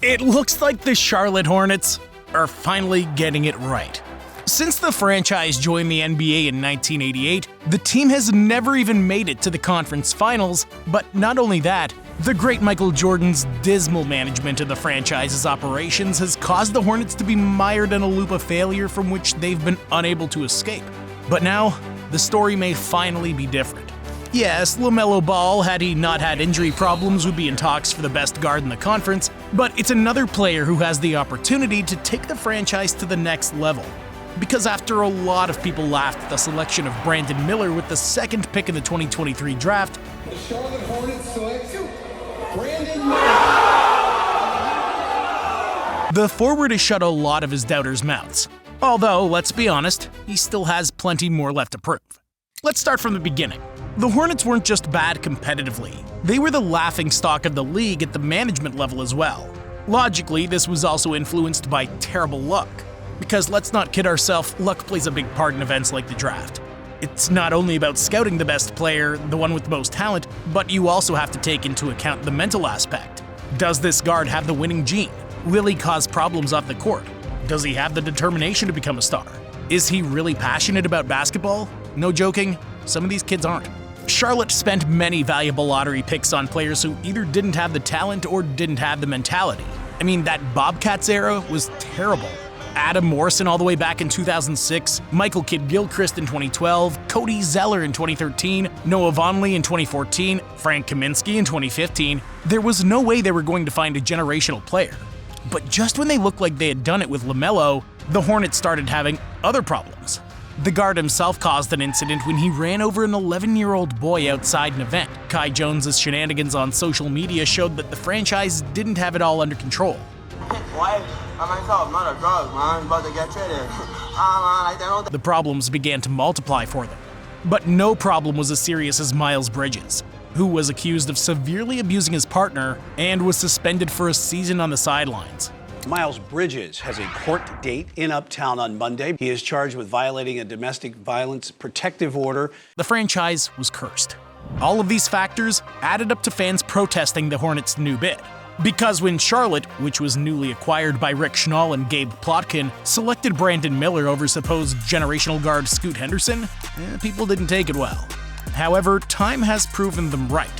It looks like the Charlotte Hornets are finally getting it right. Since the franchise joined the NBA in 1988, the team has never even made it to the conference finals, but not only that, the great Michael Jordan's dismal management of the franchise's operations has caused the Hornets to be mired in a loop of failure from which they've been unable to escape. But now, the story may finally be different. Yes, LaMelo Ball, had he not had injury problems, would be in talks for the best guard in the conference, but it's another player who has the opportunity to take the franchise to the next level. Because after a lot of people laughed at the selection of Brandon Miller with the second pick in the 2023 draft, the Charlotte Hornets select Brandon Miller. The forward has shut a lot of his doubters' mouths. Although, let's be honest, he still has plenty more left to prove. Let's start from the beginning. The Hornets weren't just bad competitively, they were the laughingstock of the league at the management level as well. Logically, this was also influenced by terrible luck. Because let's not kid ourselves, luck plays a big part in events like the draft. It's not only about scouting the best player, the one with the most talent, but you also have to take into account the mental aspect. Does this guard have the winning gene? Will he cause problems off the court? Does he have the determination to become a star? Is he really passionate about basketball? No joking, some of these kids aren't. Charlotte spent many valuable lottery picks on players who either didn't have the talent or didn't have the mentality. I mean, that Bobcats era was terrible. Adam Morrison all the way back in 2006, Michael Kidd-Gilchrist in 2012, Cody Zeller in 2013, Noah Vonleh in 2014, Frank Kaminsky in 2015. There was no way they were going to find a generational player. But just when they looked like they had done it with LaMelo, the Hornets started having other problems. The guard himself caused an incident when he ran over an 11-year-old boy outside an event. Kai Jones's shenanigans on social media showed that the franchise didn't have it all under control. The problems began to multiply for them. But no problem was as serious as Miles Bridges, who was accused of severely abusing his partner and was suspended for a season on the sidelines. Miles Bridges has a court date in Uptown on Monday. He is charged with violating a domestic violence protective order. The franchise was cursed. All of these factors added up to fans protesting the Hornets' new bid. Because when Charlotte, which was newly acquired by Rick Schnall and Gabe Plotkin, selected Brandon Miller over supposed generational guard Scoot Henderson, people didn't take it well. However, time has proven them right.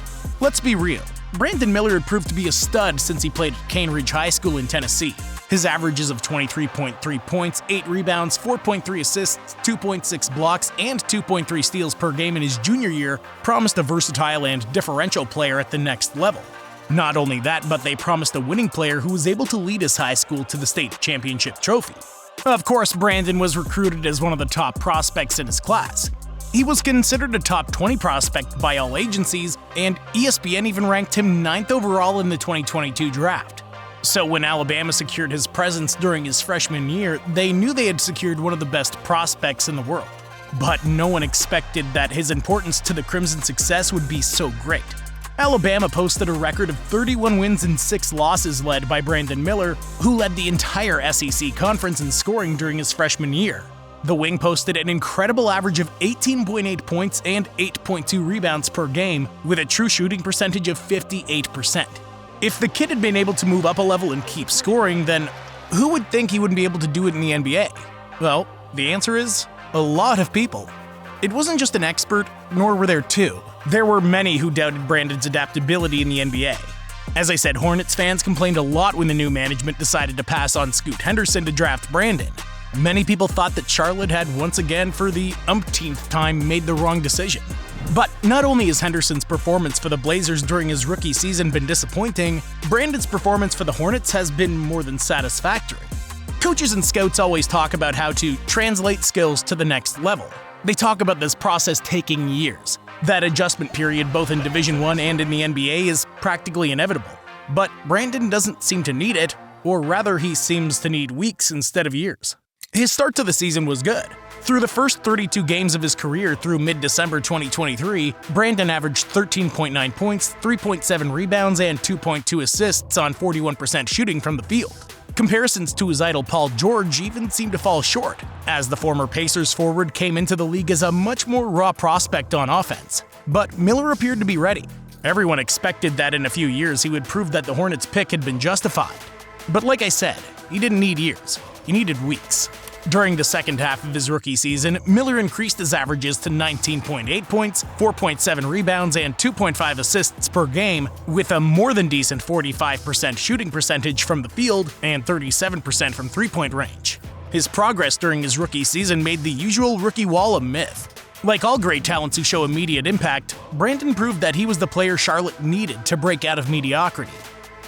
Let's be real. Brandon Miller had proved to be a stud since he played at Cane Ridge High School in Tennessee. His averages of 23.3 points, 8 rebounds, 4.3 assists, 2.6 blocks, and 2.3 steals per game in his junior year promised a versatile and differential player at the next level. Not only that, but they promised a winning player who was able to lead his high school to the state championship trophy. Of course, Brandon was recruited as one of the top prospects in his class. He was considered a top 20 prospect by all agencies, and ESPN even ranked him 9th overall in the 2022 draft. So when Alabama secured his presence during his freshman year, they knew they had secured one of the best prospects in the world. But no one expected that his importance to the Crimson's success would be so great. Alabama posted a record of 31 wins and 6 losses led by Brandon Miller, who led the entire SEC conference in scoring during his freshman year. The wing posted an incredible average of 18.8 points and 8.2 rebounds per game, with a true shooting percentage of 58%. If the kid had been able to move up a level and keep scoring, then who would think he wouldn't be able to do it in the NBA? Well, the answer is a lot of people. It wasn't just an expert, nor were there two. There were many who doubted Brandon's adaptability in the NBA. As I said, Hornets fans complained a lot when the new management decided to pass on Scoot Henderson to draft Brandon. Many people thought that Charlotte had once again, for the umpteenth time, made the wrong decision. But not only has Henderson's performance for the Blazers during his rookie season been disappointing, Brandon's performance for the Hornets has been more than satisfactory. Coaches and scouts always talk about how to translate skills to the next level. They talk about this process taking years. That adjustment period both in Division I and in the NBA is practically inevitable. But Brandon doesn't seem to need it, or rather he seems to need weeks instead of years. His start to the season was good. Through the first 32 games of his career through mid-December 2023, Brandon averaged 13.9 points, 3.7 rebounds, and 2.2 assists on 41% shooting from the field. Comparisons to his idol Paul George even seemed to fall short, as the former Pacers forward came into the league as a much more raw prospect on offense. But Miller appeared to be ready. Everyone expected that in a few years he would prove that the Hornets' pick had been justified. But like I said, he didn't need years, he needed weeks. During the second half of his rookie season, Miller increased his averages to 19.8 points, 4.7 rebounds, and 2.5 assists per game, with a more than decent 45% shooting percentage from the field and 37% from three-point range. His progress during his rookie season made the usual rookie wall a myth. Like all great talents who show immediate impact, Brandon proved that he was the player Charlotte needed to break out of mediocrity.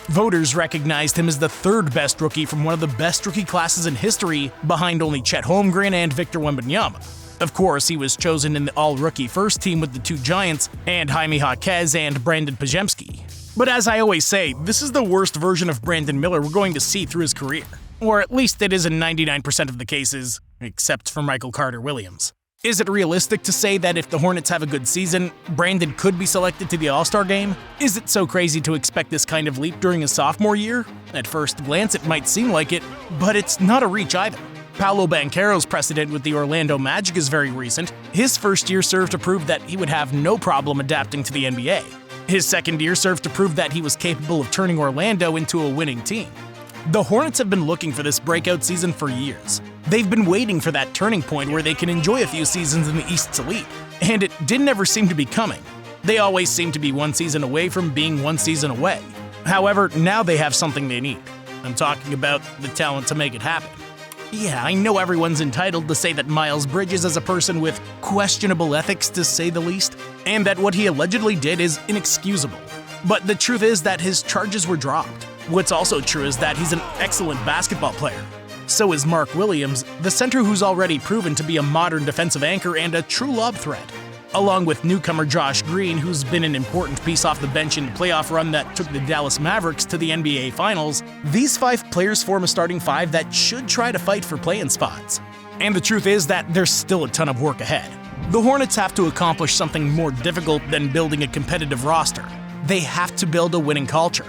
Voters recognized him as the third best rookie from one of the best rookie classes in history, behind only Chet Holmgren and Victor Wembanyama. Of course, he was chosen in the all-rookie first team with the two Giants and Jaime Jaquez and Brandon Pajemski. But as I always say, this is the worst version of Brandon Miller we're going to see through his career. Or at least it is in 99% of the cases, except for Michael Carter-Williams. Is it realistic to say that if the Hornets have a good season, Brandon could be selected to the All-Star game? Is it so crazy to expect this kind of leap during his sophomore year? At first glance, it might seem like it, but it's not a reach either. Paolo Banchero's precedent with the Orlando Magic is very recent. His first year served to prove that he would have no problem adapting to the NBA. His second year served to prove that he was capable of turning Orlando into a winning team. The Hornets have been looking for this breakout season for years. They've been waiting for that turning point where they can enjoy a few seasons in the East's elite, and it didn't ever seem to be coming. They always seem to be one season away from being one season away. However, now they have something they need. I'm talking about the talent to make it happen. Yeah, I know everyone's entitled to say that Miles Bridges is a person with questionable ethics, to say the least, and that what he allegedly did is inexcusable. But the truth is that his charges were dropped. What's also true is that he's an excellent basketball player. So is Mark Williams, the center who's already proven to be a modern defensive anchor and a true lob threat. Along with newcomer Josh Green, who's been an important piece off the bench in the playoff run that took the Dallas Mavericks to the NBA Finals, these 5 players form a starting 5 that should try to fight for play-in spots. And the truth is that there's still a ton of work ahead. The Hornets have to accomplish something more difficult than building a competitive roster. They have to build a winning culture.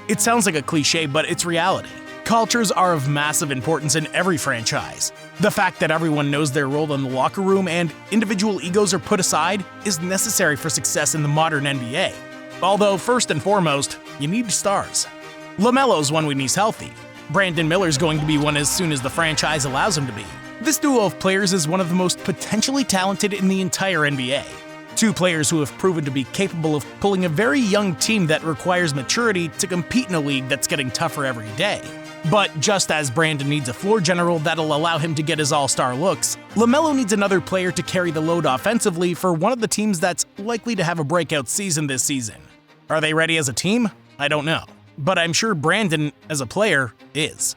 It sounds like a cliche, but it's reality. Cultures are of massive importance in every franchise. The fact that everyone knows their role in the locker room and individual egos are put aside is necessary for success in the modern NBA. Although, first and foremost, you need stars. LaMelo's one when he's healthy. Brandon Miller's going to be one as soon as the franchise allows him to be. This duo of players is one of the most potentially talented in the entire NBA. 2 players who have proven to be capable of pulling a very young team that requires maturity to compete in a league that's getting tougher every day. But just as Brandon needs a floor general that'll allow him to get his all-star looks, LaMelo needs another player to carry the load offensively for one of the teams that's likely to have a breakout season this season. Are they ready as a team? I don't know. But I'm sure Brandon, as a player, is.